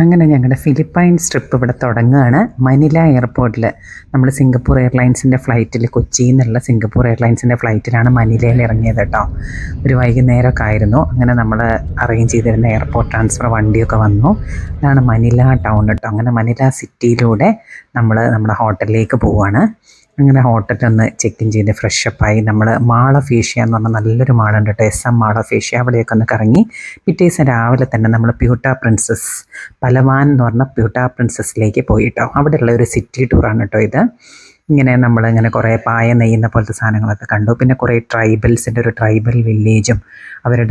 അങ്ങനെ ഞങ്ങളുടെ Philippines trip ഇവിടെ തുടങ്ങുകയാണ്. മനില എയർപോർട്ടിൽ നമ്മൾ സിംഗപ്പൂർ എയർലൈൻസിൻ്റെ ഫ്ലൈറ്റിൽ, കൊച്ചിയിൽ നിന്നുള്ള സിംഗപ്പൂർ എയർലൈൻസിൻ്റെ ഫ്ലൈറ്റിലാണ് മനിലയിൽ ഇറങ്ങിയത് കേട്ടോ. ഒരു വൈകുന്നേരമൊക്കെ ആയിരുന്നു. അങ്ങനെ നമ്മൾ അറേഞ്ച് ചെയ്തിരുന്ന എയർപോർട്ട് ട്രാൻസ്ഫർ വണ്ടിയൊക്കെ വന്നു. ഇതാണ് മനില ടൗൺ കേട്ടോ. അങ്ങനെ മനില സിറ്റിയിലൂടെ നമ്മൾ നമ്മുടെ ഹോട്ടലിലേക്ക് പോവുകയാണ്. അങ്ങനെ ഹോട്ടലൊന്ന് ചെക്ക് ഇൻ ചെയ്ത് ഫ്രഷപ്പായി നമ്മൾ മാൾ ഓഫ് ഏഷ്യ എന്ന് പറഞ്ഞാൽ നല്ലൊരു മാളുണ്ട് കേട്ടോ, SM മാൾ ഓഫ് ഏഷ്യ. അവിടെയൊക്കെ ഒന്ന് കറങ്ങി പിറ്റേ ദിവസം രാവിലെ തന്നെ നമ്മൾ പ്യൂട്ട പ്രിൻസസ്, പലവാൻ എന്ന് പറഞ്ഞ പ്യൂട്ട പ്രിൻസസിലേക്ക് പോയി കേട്ടോ. അവിടെയുള്ള ഒരു സിറ്റി ടൂറാണ് കേട്ടോ ഇത്. ഇങ്ങനെ നമ്മളിങ്ങനെ കുറേ പായ നെയ്യുന്ന പോലത്തെ സാധനങ്ങളൊക്കെ കണ്ടു. പിന്നെ കുറേ ട്രൈബൽസിൻ്റെ ഒരു ട്രൈബൽ വില്ലേജും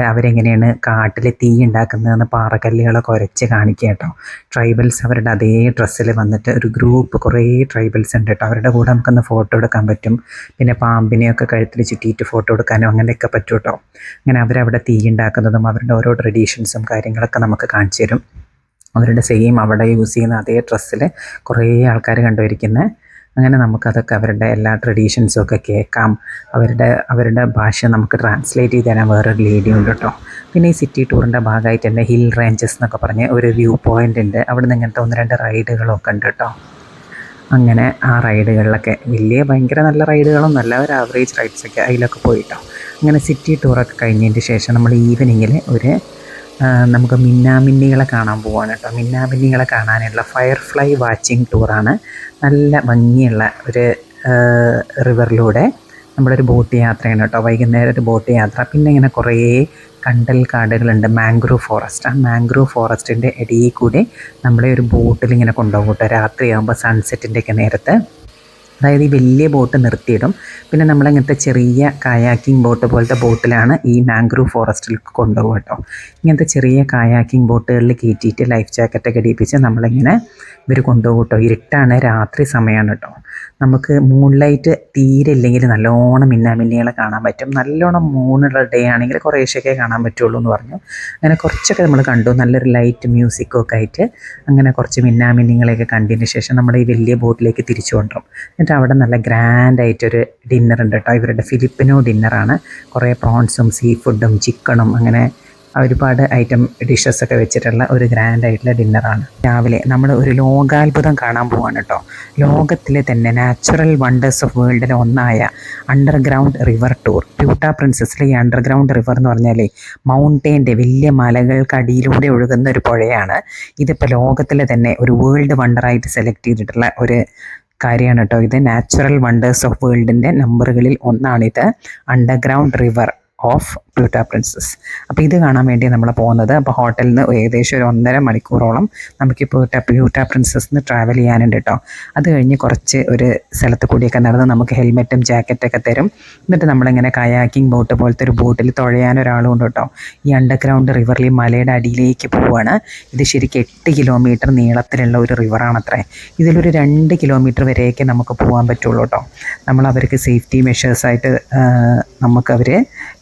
അവരെങ്ങനെയാണ് കാട്ടിൽ തീ ഉണ്ടാക്കുന്നതെന്ന് പാറക്കല്ലുകളൊക്കെ ഉരച്ച് കാണിക്കുക കേട്ടോ. ട്രൈബൽസ് അവരുടെ അതേ ഡ്രസ്സിൽ വന്നിട്ട് ഒരു ഗ്രൂപ്പ് കുറേ ട്രൈബൽസ് ഉണ്ട് കേട്ടോ. അവരുടെ കൂടെ നമുക്കൊന്ന് ഫോട്ടോ എടുക്കാൻ പറ്റും. പിന്നെ പാമ്പിനെയൊക്കെ കഴുത്തിൽ ചുറ്റിയിട്ട് ഫോട്ടോ എടുക്കാനോ അങ്ങനെയൊക്കെ പറ്റും കേട്ടോ. അങ്ങനെ അവരവിടെ തീ ഉണ്ടാക്കുന്നതും അവരുടെ ഓരോ ട്രഡീഷൻസും കാര്യങ്ങളൊക്കെ നമുക്ക് കാണിച്ചു തരും. അവരുടെ സെയിം അവിടെ യൂസ് ചെയ്യുന്ന അതേ ഡ്രസ്സിൽ കുറേ ആൾക്കാർ കണ്ടുവരിക്കുന്നത്. അങ്ങനെ നമുക്കതൊക്കെ അവരുടെ എല്ലാ ട്രഡീഷൻസും ഒക്കെ കേൾക്കാം. അവരുടെ ഭാഷ നമുക്ക് ട്രാൻസ്ലേറ്റ് ചെയ്ത് തരാൻ വേറൊരു ലേഡി ഉണ്ട് കേട്ടോ. പിന്നെ ഈ സിറ്റി ടൂറിൻ്റെ ഭാഗമായിട്ട് തന്നെ ഹിൽ റേഞ്ചസ് എന്നൊക്കെ പറഞ്ഞ് ഒരു വ്യൂ പോയിൻ്റ് ഉണ്ട്. അവിടെ നിന്ന് ഇങ്ങനത്തെ 1-2 റൈഡുകളൊക്കെ ഉണ്ട് കേട്ടോ. അങ്ങനെ ആ റൈഡുകളിലൊക്കെ ഭയങ്കര നല്ല റൈഡുകളൊന്നുമല്ല, ഒരു ആവറേജ് റൈഡ്സൊക്കെ അതിലൊക്കെ പോയിട്ടോ. അങ്ങനെ സിറ്റി ടൂറൊക്കെ കഴിഞ്ഞതിന് ശേഷം നമ്മൾ ഈവനിങ്ങിൽ നമുക്ക് മിന്നാമിന്നികളെ കാണാൻ പോവാണ് കേട്ടോ. മിന്നാമിന്നികളെ കാണാനുള്ള ഫയർഫ്ലൈ വാച്ചിങ് ടൂറാണ്. നല്ല ഭംഗിയുള്ള ഒരു റിവറിലൂടെ നമ്മളൊരു ബോട്ട് യാത്രയാണ് കേട്ടോ. വൈകുന്നേരം ഒരു ബോട്ട് യാത്ര. പിന്നെ ഇങ്ങനെ കുറേ കണ്ടൽ കാടുകളുണ്ട്, മാംഗ്രൂവ് ഫോറസ്റ്റ്. ആ മാംഗ്രൂവ് ഫോറസ്റ്റിൻ്റെ ഇടയിൽ കൂടി നമ്മളെ ഒരു ബോട്ടിൽ ഇങ്ങനെ കൊണ്ടുപോകും കേട്ടോ. രാത്രിയാകുമ്പോൾ സൺസെറ്റിൻ്റെയൊക്കെ നേരത്ത്. അതായത് ഈ വലിയ ബോട്ട് നിർത്തിയിടും. പിന്നെ നമ്മളിങ്ങനത്തെ ചെറിയ കയാക്കിംഗ് ബോട്ട് പോലത്തെ ബോട്ടിലാണ് ഈ മാംഗ്രൂവ് ഫോറസ്റ്റിൽ കൊണ്ടുപോകും കേട്ടോ. ഇങ്ങനത്തെ ചെറിയ കയാക്കിംഗ് ബോട്ടുകളിൽ കയറ്റിയിട്ട് ലൈഫ് ജാക്കറ്റൊക്കെ ഇടിപ്പിച്ച് നമ്മളിങ്ങനെ ഇവർ കൊണ്ടുപോകും കേട്ടോ. ഇരുട്ടാണ്, രാത്രി സമയമാണ് കേട്ടോ. നമുക്ക് മൂൺലൈറ്റ് തീരെ ഇല്ലെങ്കിൽ നല്ലോണം മിന്നാമിന്നികളെ കാണാൻ പറ്റും. നല്ലോണം മൂണുള്ള ഡേ ആണെങ്കിൽ കുറേശ്ശൊക്കെ കാണാൻ പറ്റുള്ളൂ എന്ന് പറഞ്ഞു. അങ്ങനെ കുറച്ചൊക്കെ നമ്മൾ കണ്ടു. നല്ലൊരു ലൈറ്റ് മ്യൂസിക്കും ഒക്കെ ആയിട്ട് അങ്ങനെ കുറച്ച് മിന്നാമിന്നിങ്ങളെയൊക്കെ കണ്ടതിന് ശേഷം നമ്മൾ ഈ വലിയ ബോട്ടിലേക്ക് തിരിച്ചു കൊണ്ടുപോകും. എന്നിട്ട് അവിടെ നല്ല ഗ്രാൻഡായിട്ടൊരു ഡിന്നർ ഉണ്ട് കേട്ടോ. ഇവരുടെ ഫിലിപ്പിനോ ഡിന്നറാണ്. കുറേ പ്രോൺസും സീ ഫുഡും ചിക്കണും അങ്ങനെ ഒരുപാട് ഐറ്റം ഡിഷസൊക്കെ വെച്ചിട്ടുള്ള ഒരു ഗ്രാൻഡായിട്ടുള്ള ഡിന്നറാണ്. രാവിലെ നമ്മൾ ഒരു ലോകാത്ഭുതം കാണാൻ പോവാണ് കേട്ടോ. ലോകത്തിലെ തന്നെ നാച്ചുറൽ വണ്ടേഴ്സ് ഓഫ് വേൾഡിലെ ഒന്നായ അണ്ടർഗ്രൗണ്ട് റിവർ ടൂർ. പ്യൂട്ട പ്രിൻസസിലെ ഈ അണ്ടർഗ്രൗണ്ട് റിവർ എന്ന് പറഞ്ഞാൽ മൗണ്ടെയിൻ്റെ വലിയ മലകൾക്കടിയിലൂടെ ഒഴുകുന്ന ഒരു പുഴയാണ്. ഇതിപ്പോൾ ലോകത്തിലെ തന്നെ ഒരു വേൾഡ് വണ്ടറായിട്ട് സെലക്ട് ചെയ്തിട്ടുള്ള ഒരു കാര്യമാണ് കേട്ടോ. ഇത് നാച്ചുറൽ വണ്ടേഴ്സ് ഓഫ് വേൾഡിൻ്റെ നമ്പറുകളിൽ ഒന്നാണിത്, അണ്ടർഗ്രൗണ്ട് റിവർ ഓഫ് പ്യൂട്ട പ്രിൻസസ്. അപ്പോൾ ഇത് കാണാൻ വേണ്ടി നമ്മൾ പോകുന്നത്. അപ്പോൾ ഹോട്ടലിൽ നിന്ന് ഏകദേശം ഒരു 1.5 മണിക്കൂറോളം നമുക്ക് പ്യൂട്ട പ്രിൻസസിന് ട്രാവൽ ചെയ്യാനുണ്ട് കേട്ടോ. അത് കഴിഞ്ഞ് കുറച്ച് ഒരു സ്ഥലത്ത് കൂടിയൊക്കെ നടന്ന് നമുക്ക് ഹെൽമെറ്റും ജാക്കറ്റൊക്കെ തരും. എന്നിട്ട് നമ്മളിങ്ങനെ കയാക്കിംഗ് ബോട്ട് പോലത്തെ ഒരു ബോട്ടിൽ തുഴയാനൊരാളുണ്ട് കേട്ടോ. ഈ അണ്ടർഗ്രൗണ്ട് റിവറിൽ മലയുടെ അടിയിലേക്ക് പോവുകയാണ്. ഇത് ശരിക്കും 8 കിലോമീറ്റർ നീളത്തിലുള്ള ഒരു റിവറാണത്രേ. ഇതിലൊരു 2 കിലോമീറ്റർ വരെയൊക്കെ നമുക്ക് പോകാൻ പറ്റുള്ളൂ കേട്ടോ. നമ്മൾ അവർക്ക് സേഫ്റ്റി മെഷേഴ്സായിട്ട് നമുക്കവർ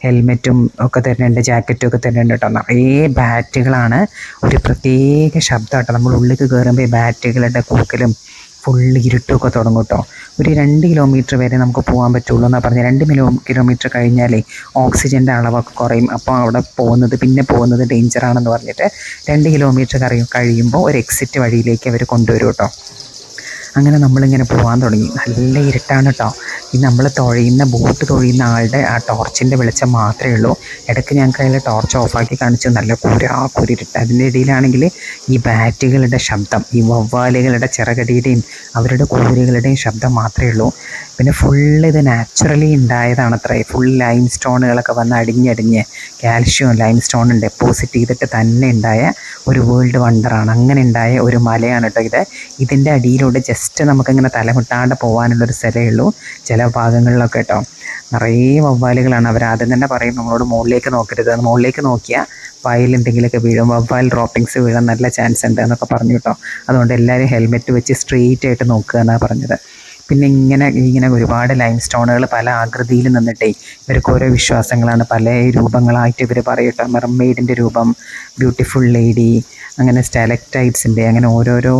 ഹെൽമെറ്റും ഒക്കെ തരുന്നുണ്ട്, ജാക്കറ്റും ഒക്കെ തരുന്നുണ്ട് കേട്ടോ. നിറയെ ബാറ്റുകളാണ്. ഒരു പ്രത്യേക ശബ്ദം കേട്ടോ. നമ്മൾ ഉള്ളിലേക്ക് കയറുമ്പോൾ ഈ ബാറ്റുകളുടെ കൂക്കലും ഫുള്ള് ഇരുട്ടുമൊക്കെ തുടങ്ങും കേട്ടോ. ഒരു 2 കിലോമീറ്റർ വരെ നമുക്ക് പോകാൻ പറ്റുള്ളൂ എന്നാണ് പറഞ്ഞത്. 2 കിലോമീറ്റർ കഴിഞ്ഞാലേ ഓക്സിജൻ്റെ അളവൊക്കെ കുറയും. അപ്പോൾ അവിടെ പിന്നെ പോകുന്നത് ഡേഞ്ചറാണെന്ന് പറഞ്ഞിട്ട് 2 കിലോമീറ്റർ കഴിയുമ്പോൾ ഒരു എക്സിറ്റ് വഴിയിലേക്ക് അവർ കൊണ്ടുവരും കേട്ടോ. അങ്ങനെ നമ്മളിങ്ങനെ പോകാൻ തുടങ്ങി. നല്ല ഇരുട്ടാണ് കേട്ടോ. ഈ നമ്മൾ ബോട്ട് തുഴയുന്ന ആളുടെ ആ ടോർച്ചിൻ്റെ വെളിച്ചം മാത്രമേ ഉള്ളൂ. ഇടയ്ക്ക് ഞങ്ങൾക്ക് അതിൽ ടോർച്ച് ഓഫാക്കി കാണിച്ചു. നല്ല കുരിരുട്ട്. അതിൻ്റെ ഇടയിലാണെങ്കിൽ ഈ ബാറ്റുകളുടെ ശബ്ദം, ഈ വവ്വാലുകളുടെ ചിറകടിയുടെയും അവരുടെ കൂരുകളുടെയും ശബ്ദം മാത്രമേ ഉള്ളൂ. പിന്നെ ഫുള്ള് ഇത് നാച്ചുറലി ഉണ്ടായതാണത്രേ. ഫുൾ ലൈം സ്റ്റോണുകളൊക്കെ വന്ന് അടിഞ്ഞ് കാൽഷ്യവും ലൈം സ്റ്റോണും ഡെപ്പോസിറ്റ് ചെയ്തിട്ട് തന്നെ ഉണ്ടായ ഒരു വേൾഡ് വണ്ടറാണ്. അങ്ങനെ ഉണ്ടായ ഒരു മലയാണ് കേട്ടോ ഇത്. ഇതിൻ്റെ അടിയിലൂടെ ജസ്റ്റ് നമുക്കിങ്ങനെ തലമുട്ടാണ്ട് പോകാനുള്ളൊരു സ്ഥലമേ ഉള്ളൂ ചില ഭാഗങ്ങളിലൊക്കെ കേട്ടോ. നിറയെ വവ്വാലുകളാണ്. അവർ ആദ്യം തന്നെ പറയും നമ്മളോട് മുകളിലേക്ക് നോക്കരുത്, മുകളിലേക്ക് നോക്കിയാൽ വായിൽ എന്തെങ്കിലുമൊക്കെ വീഴും, വവ്വാൽ ഡ്രോപ്പിങ്സ് വീഴാൻ നല്ല ചാൻസ് ഉണ്ട് എന്നൊക്കെ പറഞ്ഞു കേട്ടോ. അതുകൊണ്ട് എല്ലാവരും ഹെൽമെറ്റ് വെച്ച് സ്ട്രെയിറ്റ് ആയിട്ട് നോക്കുക എന്നാണ് പറഞ്ഞത്. പിന്നെ ഇങ്ങനെ ഒരുപാട് ലൈം സ്റ്റോണുകൾ പല ആകൃതിയിൽ നിന്നിട്ടേ ഇവർക്ക് ഓരോ വിശ്വാസങ്ങളാണ്. പല രൂപങ്ങളായിട്ട് ഇവർ പറയട്ടോ. മെർമെയ്ഡിൻ്റെ രൂപം, ബ്യൂട്ടിഫുൾ ലേഡി, അങ്ങനെ സ്റ്റാലക്ടൈറ്റ്സിൻ്റെ, അങ്ങനെ ഓരോരോ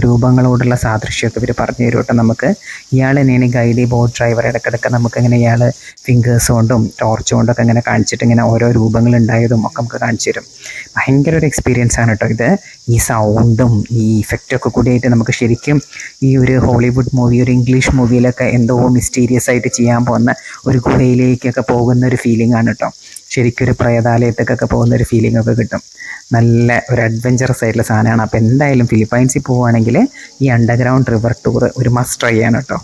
രൂപങ്ങളോടുള്ള സാദൃശ്യമൊക്കെ ഇവർ പറഞ്ഞു തരും കേട്ടോ നമുക്ക്. ഇയാൾ തന്നെയാണ് ഗൈഡ് ബോട്ട് ഡ്രൈവർ. ഇടയ്ക്കിടയ്ക്ക് നമുക്കിങ്ങനെ ഇയാൾ ഫിംഗേഴ്സ് കൊണ്ടും ടോർച്ച് കൊണ്ടൊക്കെ ഇങ്ങനെ കാണിച്ചിട്ട് ഇങ്ങനെ ഓരോ രൂപങ്ങളുണ്ടായതും ഒക്കെ നമുക്ക് കാണിച്ചു തരും. ഭയങ്കര ഒരു എക്സ്പീരിയൻസ് ആണ് കേട്ടോ ഇത്. ഈ സൗണ്ടും ഈ ഇഫക്റ്റൊക്കെ കൂടിയായിട്ട് നമുക്ക് ശരിക്കും ഈ ഒരു ഹോളിവുഡ് മൂവി, ഒരു ഇംഗ്ലീഷ് മൂവിയിലൊക്കെ എന്തോ മിസ്റ്റീരിയസ് ആയിട്ട് ചെയ്യാൻ പോകുന്ന ഒരു ഗുഹയിലേക്കൊക്കെ പോകുന്ന ഒരു ഫീലിംഗ് ആണ് കേട്ടോ. ശരിക്കും ഒരു പ്രേതാലയത്തേക്കൊക്കെ പോകുന്ന ഒരു ഫീലിംഗ് ഒക്കെ കിട്ടും. നല്ല ഒരു അഡ്വഞ്ചറസ് ആയിട്ടുള്ള സാധനമാണ്. അപ്പോൾ എന്തായാലും ഫിലിപ്പൈൻസിൽ പോവുകയാണെങ്കിൽ ഈ അണ്ടർഗ്രൗണ്ട് റിവർ ടൂർ ഒരു മസ്റ്റ് ട്രൈ ആണ് കേട്ടോ.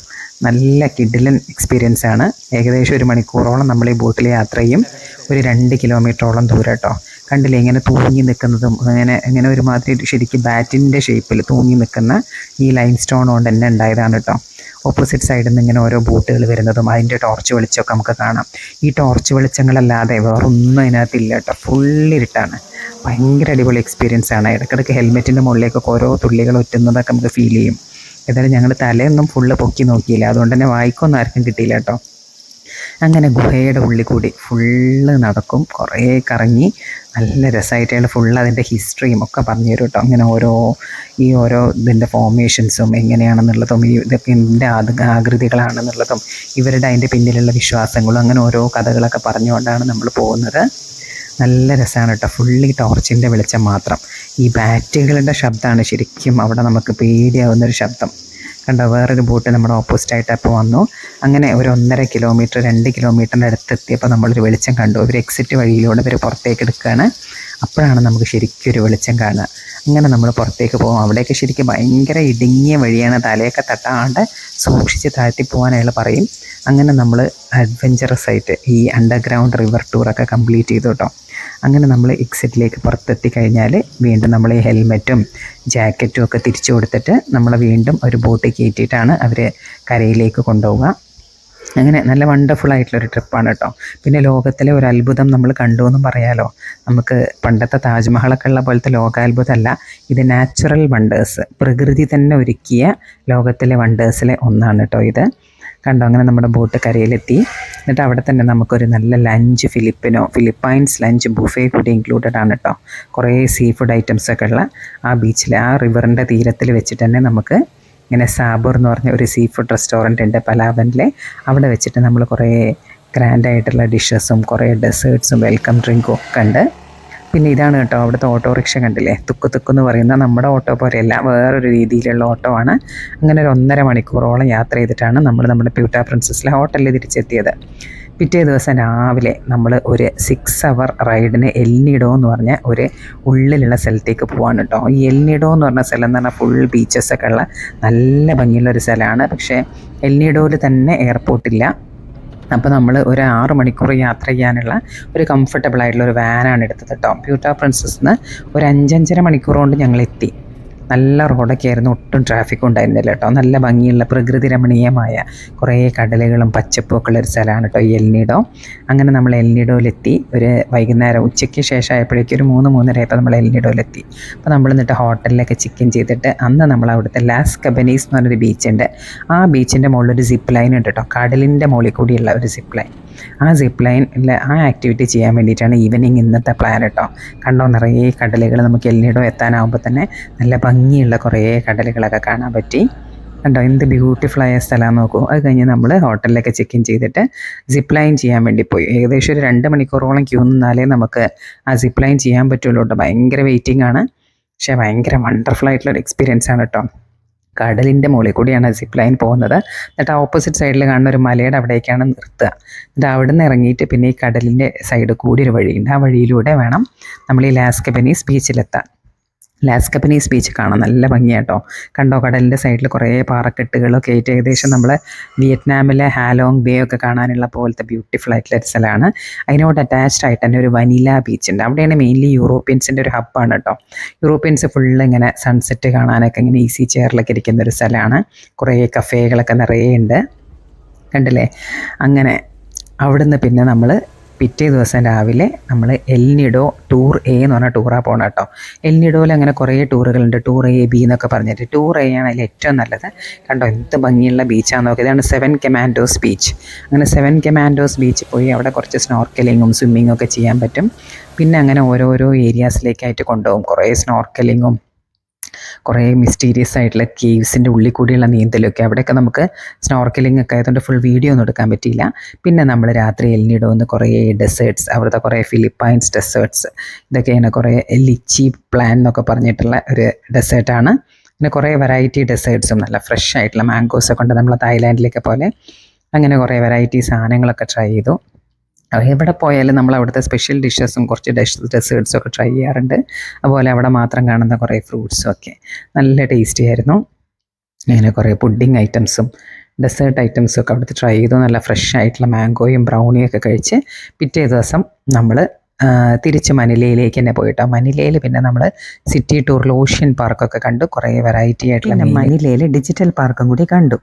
നല്ല കിഡിലൻ എക്സ്പീരിയൻസ് ആണ്. ഏകദേശം 1 മണിക്കൂറോളം നമ്മൾ ഈ ബോട്ടിൽ യാത്ര ചെയ്യും. ഒരു 2 കിലോമീറ്ററോളം ദൂരം കേട്ടോ. കണ്ടില്ലേ ഇങ്ങനെ തൂങ്ങി നിൽക്കുന്നതും ഇങ്ങനെ ഒരുമാതിരി ശരിക്കും ബാറ്റിൻ്റെ ഷേപ്പിൽ തൂങ്ങി നിൽക്കുന്ന ഈ ലൈം സ്റ്റോൺ കൊണ്ട് തന്നെ ഉണ്ടായതാണ് കേട്ടോ. ഓപ്പോസിറ്റ് സൈഡിൽ നിന്ന് ഇങ്ങനെ ഓരോ ബോട്ടുകൾ വരുന്നതും അതിൻ്റെ ടോർച്ച് വെളിച്ചമൊക്കെ നമുക്ക് കാണാം. ഈ ടോർച്ച് വെളിച്ചങ്ങളല്ലാതെ വേറൊന്നും അതിനകത്തില്ല കേട്ടോ. ഫുള്ളിരുട്ടാണ്. ഭയങ്കര അടിപൊളി എക്സ്പീരിയൻസ് ആണ്. ഇടയ്ക്കിടയ്ക്ക് ഹെൽമെറ്റിൻ്റെ മുകളിലേക്കൊക്കെ ഓരോ തുള്ളികൾ ഒറ്റുന്നതൊക്കെ നമുക്ക് ഫീൽ ചെയ്യും. ഏതായാലും ഞങ്ങൾ തലയൊന്നും ഫുള്ള് പൊക്കി നോക്കിയില്ല, അതുകൊണ്ട് തന്നെ വായിക്കൊന്നും ആർക്കും കിട്ടിയില്ല കേട്ടോ. അങ്ങനെ ഗുഹയുടെ ഉള്ളിൽ കൂടി ഫുള്ള് നടക്കും, കുറേ കറങ്ങി നല്ല രസമായിട്ട് ഫുള്ള് അതിൻ്റെ ഹിസ്റ്ററിയും ഒക്കെ പറഞ്ഞു തരും കേട്ടോ. അങ്ങനെ ഓരോ ഇതിൻ്റെ ഫോർമേഷൻസും എങ്ങനെയാണെന്നുള്ളതും ഇതൊക്കെ ഇതിൻ്റെ ആകൃതികളാണെന്നുള്ളതും ഇവരുടെ അതിൻ്റെ പിന്നിലുള്ള വിശ്വാസങ്ങളും അങ്ങനെ ഓരോ കഥകളൊക്കെ പറഞ്ഞുകൊണ്ടാണ് നമ്മൾ പോകുന്നത്. നല്ല രസമാണ് കേട്ടോ. ഫുള്ളി ടോർച്ചിൻ്റെ വെളിച്ചം മാത്രം. ഈ ബാറ്റുകളുടെ ശബ്ദമാണ് ശരിക്കും അവിടെ നമുക്ക് പേടിയാവുന്നൊരു ശബ്ദം. കണ്ടോ, വേറൊരു ബോട്ട് നമ്മുടെ ഓപ്പോസിറ്റായിട്ട് അപ്പോൾ വന്നു. അങ്ങനെ ഒരു 1.5 കിലോമീറ്റർ 2 കിലോമീറ്ററിൻ്റെ അടുത്തെത്തിയപ്പോൾ നമ്മളൊരു വെളിച്ചം കണ്ടു. ഒരു എക്സിറ്റ് വഴിയിലൂടെ ഇവർ പുറത്തേക്ക് എടുക്കുകയാണ്. അപ്പോഴാണ് നമുക്ക് ശരിക്കും ഒരു വെളിച്ചം കാണുക. അങ്ങനെ നമ്മൾ പുറത്തേക്ക് പോകും. അവിടേക്ക് ശരിക്കും ഭയങ്കര ഇടുങ്ങിയ വഴിയാണ്, തലയൊക്കെ തട്ടാണ്ട് സൂക്ഷിച്ച് താഴ്ത്തി പോകാൻ അയാൾ പറയും. അങ്ങനെ നമ്മൾ അഡ്വഞ്ചറസ് ആയിട്ട് ഈ അണ്ടർഗ്രൗണ്ട് റിവർ ടൂറൊക്കെ കംപ്ലീറ്റ് ചെയ്തു കേട്ടോ. അങ്ങനെ നമ്മൾ എക്സിറ്റിലേക്ക് പുറത്തെത്തി കഴിഞ്ഞാൽ വീണ്ടും നമ്മൾ ഈ ഹെൽമെറ്റും ജാക്കറ്റും ഒക്കെ തിരിച്ചു കൊടുത്തിട്ട് നമ്മൾ വീണ്ടും ഒരു ബോട്ട് കയറ്റിയിട്ടാണ് അവർ കരയിലേക്ക് കൊണ്ടുപോവുക. അങ്ങനെ നല്ല വണ്ടർഫുൾ ആയിട്ടുള്ളൊരു ട്രിപ്പാണ് കേട്ടോ. പിന്നെ ലോകത്തിലെ ഒരു അത്ഭുതം നമ്മൾ കണ്ടു എന്നും പറയാലോ. നമുക്ക് പണ്ടത്തെ താജ്മഹലൊക്കെ ഉള്ള പോലത്തെ ലോകാത്ഭുതമല്ല, ഇത് നാച്ചുറൽ വണ്ടേഴ്സ്, പ്രകൃതി തന്നെ ഒരുക്കിയ ലോകത്തിലെ വണ്ടേഴ്സിലെ ഒന്നാണ് കേട്ടോ ഇത്. കണ്ടോ, അങ്ങനെ നമ്മുടെ ബോട്ട് കരയിലെത്തി. എന്നിട്ട് അവിടെ തന്നെ നമുക്കൊരു നല്ല ലഞ്ച്, ഫിലിപ്പൈൻസ് ലഞ്ച് ബുഫേ കൂടി ഇൻക്ലൂഡഡ് ആണ് കേട്ടോ. കുറേ സീ ഫുഡ് ഐറ്റംസൊക്കെ ഉള്ള ആ ബീച്ചിൽ, ആ റിവറിൻ്റെ തീരത്തിൽ വെച്ചിട്ട് തന്നെ നമുക്ക് ഇങ്ങനെ സാബൂർ എന്ന് പറഞ്ഞ ഒരു സീ ഫുഡ് റെസ്റ്റോറൻറ്റ് ഉണ്ട് പലാവനിൽ. അവിടെ വെച്ചിട്ട് നമ്മൾ കുറേ ഗ്രാൻഡായിട്ടുള്ള ഡിഷസും കുറേ ഡെസേർട്ട്സും വെൽക്കം ഡ്രിങ്കും ഒക്കെ ഉണ്ട്. പിന്നെ ഇതാണ് കേട്ടോ അവിടുത്തെ ഓട്ടോറിക്ഷ. കണ്ടില്ലേ, തുക്ക് എന്ന് പറയുന്ന നമ്മുടെ ഓട്ടോ പോലെയല്ല, വേറൊരു രീതിയിലുള്ള ഓട്ടോ ആണ്. അങ്ങനെ ഒരു 1.5 മണിക്കൂറോളം യാത്ര ചെയ്തിട്ടാണ് നമ്മൾ നമ്മുടെ പ്യൂട്ട പ്രിൻസസിലെ ഹോട്ടലിൽ തിരിച്ചെത്തിയത്. പിറ്റേ ദിവസം രാവിലെ നമ്മൾ ഒരു 6 അവർ റൈഡിന് എൽനിഡോ എന്ന് പറഞ്ഞ ഒരു ഉള്ളിലുള്ള സ്ഥലത്തേക്ക് പോവാണ് കേട്ടോ. ഈ എൽനിഡോ എന്ന് പറഞ്ഞ സ്ഥലം എന്ന് പറഞ്ഞാൽ ഫുൾ ബീച്ചസൊക്കെ ഉള്ള നല്ല ഭംഗിയുള്ളൊരു സ്ഥലമാണ്. പക്ഷേ എൽനിഡോയിൽ തന്നെ എയർപോർട്ടില്ല. അപ്പോൾ നമ്മൾ ഒരു 6 മണിക്കൂർ യാത്ര ചെയ്യാനുള്ള ഒരു കംഫർട്ടബിൾ ആയിട്ടുള്ള ഒരു വാനാണ് എടുത്തത് കേട്ടോ. പ്യൂട്ട പ്രിൻസസിന് ഒരു 5-5.5 മണിക്കൂർ കൊണ്ട് ഞങ്ങളെത്തി. നല്ല റോഡൊക്കെ ആയിരുന്നു, ഒട്ടും ട്രാഫിക്കും ഉണ്ടായിരുന്നില്ല കേട്ടോ. നല്ല ഭംഗിയുള്ള പ്രകൃതി രമണീയമായ കുറേ കടലുകളും പച്ചപ്പും ഒക്കെ ഉള്ളൊരു സ്ഥലമാണ് കേട്ടോ ഈ എൽനിഡോ. അങ്ങനെ നമ്മൾ എൽനിഡോയിലെത്തി. ഒരു വൈകുന്നേരം ഉച്ചയ്ക്ക് ശേഷം ആയപ്പോഴേക്കും ഒരു 3-3:30 ആയപ്പോൾ നമ്മൾ എൽനിഡോയിലെത്തി. അപ്പോൾ നമ്മൾ എന്നിട്ട് ഹോട്ടലിലൊക്കെ ചിക്കൻ ചെയ്തിട്ട് അന്ന് നമ്മൾ അവിടുത്തെ ലാസ് കബനീസ് എന്ന് പറഞ്ഞൊരു ബീച്ചുണ്ട്. ആ ബീച്ചിൻ്റെ മുകളിലൊരു സിപ്പ് ലൈൻ ഉണ്ട് കേട്ടോ, കടലിൻ്റെ മുകളിൽ കൂടിയുള്ള ഒരു സിപ്പ് ലൈൻ. ആ സിപ്പ് ലൈനിൽ ആ ആക്ടിവിറ്റി ചെയ്യാൻ വേണ്ടിയിട്ടാണ് ഈവനിങ് ഇന്നത്തെ പ്ലാൻ കേട്ടോ. കണ്ടോ, നിറയെ കടലുകൾ. നമുക്ക് എൽനിഡോ എത്താനാകുമ്പോൾ തന്നെ നല്ല ഭംഗിയുള്ള കുറേ കടലുകളൊക്കെ കാണാൻ പറ്റി. കണ്ടോ, എന്ത് ബ്യൂട്ടിഫുള്ളായ സ്ഥലമാണെന്ന് നോക്കൂ. അത് കഴിഞ്ഞ് നമ്മൾ ഹോട്ടലിലൊക്കെ ചെക്ക് ഇൻ ചെയ്തിട്ട് സിപ്പ് ലൈൻ ചെയ്യാൻ വേണ്ടി പോയി. ഏകദേശം ഒരു 2 മണിക്കൂറോളം ക്യൂ നിന്നാലേ നമുക്ക് ആ സിപ്പ് ലൈൻ ചെയ്യാൻ പറ്റുള്ളൂ കേട്ടോ. ഭയങ്കര വെയിറ്റിംഗ് ആണ്, പക്ഷേ ഭയങ്കര വണ്ടർഫുൾ ആയിട്ടുള്ളൊരു എക്സ്പീരിയൻസ് ആണ് കേട്ടോ. കടലിൻ്റെ മുകളിൽ കൂടിയാണ് സിപ്പ് ലൈൻ പോകുന്നത്. എന്നിട്ട് ഓപ്പോസിറ്റ് സൈഡിൽ കാണുന്ന ഒരു മലയുടെ അവിടേക്കാണ് നിർത്തുക. എന്നിട്ട് അവിടെ നിന്ന് ഇറങ്ങിയിട്ട് പിന്നെ ഈ കടലിൻ്റെ സൈഡ് കൂടി ഒരു വഴിയുണ്ട്. ആ വഴിയിലൂടെ വേണം നമ്മൾ ഈ ലാസ് കബനീസ് ബീച്ചിലെത്താൻ. ലാസ് കബനീസ് ബീച്ച് കാണാൻ നല്ല ഭംഗിയാട്ടോ. കണ്ടോ, കടലിൻ്റെ സൈഡിൽ കുറേ പാറക്കെട്ടുകളൊക്കെ ആയിട്ട് ഏകദേശം നമ്മൾ വിയറ്റ്നാമിലെ ഹാലോങ് ബേ ഒക്കെ കാണാനുള്ള പോലത്തെ ബ്യൂട്ടിഫുൾ ആയിട്ടുള്ള ഒരു സ്ഥലമാണ്. അതിനോട് അറ്റാച്ച്ഡ് ആയിട്ട് തന്നെ ഒരു വനില ബീച്ച് ഉണ്ട്. അവിടെയാണ് മെയിൻലി യൂറോപ്യൻസിൻ്റെ ഒരു ഹബ്ബാണ് കേട്ടോ. യൂറോപ്യൻസ് ഫുള്ള് ഇങ്ങനെ സൺസെറ്റ് കാണാനൊക്കെ ഇങ്ങനെ ഈസി ചെയറിലൊക്കെ ഇരിക്കുന്ന ഒരു സ്ഥലമാണ്. കുറേ കഫേകളൊക്കെ നിറയെ ഉണ്ട്, കണ്ടില്ലേ. അങ്ങനെ അവിടുന്ന് പിന്നെ നമ്മൾ പിറ്റേ ദിവസം രാവിലെ നമ്മൾ എൽനിഡോ ടൂർ എ എന്ന് പറഞ്ഞ ടൂറാണ് പോകണം കേട്ടോ. എൽനിഡോയിൽ അങ്ങനെ കുറേ ടൂറുകളുണ്ട്, ടൂർ എ ബി എന്നൊക്കെ പറഞ്ഞിട്ട്. ടൂർ എ ആണ് അതിൽ ഏറ്റവും നല്ലത്. കണ്ടോ, എന്ത് ഭംഗിയുള്ള ബീച്ചാണെന്ന് നോക്കി. ഇതാണ് 7 കമാൻഡോസ് ബീച്ച്. അങ്ങനെ 7 കമാൻഡോസ് ബീച്ചിൽ പോയി അവിടെ കുറച്ച് സ്നോർക്കലിങ്ങും സ്വിമ്മിങ്ങും ഒക്കെ ചെയ്യാൻ പറ്റും. പിന്നെ അങ്ങനെ ഓരോരോ ഏരിയാസിലേക്കായിട്ട് കൊണ്ടുപോകും. കുറേ സ്നോർക്കലിങ്ങും കുറേ മിസ്റ്റീരിയസ് ആയിട്ടുള്ള കേവ്സിൻ്റെ ഉള്ളിൽ കൂടിയുള്ള നീന്തലൊക്കെ. അവിടെയൊക്കെ നമുക്ക് സ്നോർക്കലിംഗ് ഒക്കെ ആയതുകൊണ്ട് ഫുൾ വീഡിയോ ഒന്നും എടുക്കാൻ പറ്റിയില്ല. പിന്നെ നമ്മൾ രാത്രി എൽനിഡോ എന്ന് കുറേ ഡെസേർട്ട്സ്, അവിടുത്തെ കുറേ ഫിലിപ്പൈൻസ് ഡെസേർട്ട്സ്, ഇതൊക്കെയാണ് കുറേ ലിച്ചി പ്ലാൻ എന്നൊക്കെ പറഞ്ഞിട്ടുള്ള ഒരു ഡെസേർട്ടാണ്. പിന്നെ കുറേ വെറൈറ്റി ഡെസേർട്ട്സും നല്ല ഫ്രഷ് ആയിട്ടുള്ള മാംഗോസൊക്കെ ഉണ്ട്, നമ്മൾ തായ്ലാൻഡിലേക്ക് പോലെ. അങ്ങനെ കുറേ വെറൈറ്റി സാധനങ്ങളൊക്കെ ട്രൈ ചെയ്തു. എവിടെ പോയാലും നമ്മൾ അവിടുത്തെ സ്പെഷ്യൽ ഡിഷസും കുറച്ച് ഡെസേർട്ട്സും ഒക്കെ ട്രൈ ചെയ്യാറുണ്ട്. അതുപോലെ അവിടെ മാത്രം കാണുന്ന കുറേ ഫ്രൂട്ട്സും ഒക്കെ നല്ല ടേസ്റ്റി ആയിരുന്നു. അങ്ങനെ കുറേ പുഡിങ് ഐറ്റംസും ഡെസേർട്ട് ഐറ്റംസും ഒക്കെ അവിടുത്തെ ട്രൈ ചെയ്തു. നല്ല ഫ്രഷ് ആയിട്ടുള്ള മാംഗോയും ബ്രൗണിയും ഒക്കെ കഴിച്ച് പിറ്റേ ദിവസം നമ്മൾ തിരിച്ച് മനിലയിലേക്ക് തന്നെ പോയിട്ടോ. മനിലയിൽ പിന്നെ നമ്മൾ സിറ്റി ടൂറിൽ ഓഷ്യൻ പാർക്കൊക്കെ കണ്ടു, കുറേ വെറൈറ്റി ആയിട്ടുള്ള മനിലയിൽ ഡിജിറ്റൽ പാർക്കും കൂടി കണ്ടു.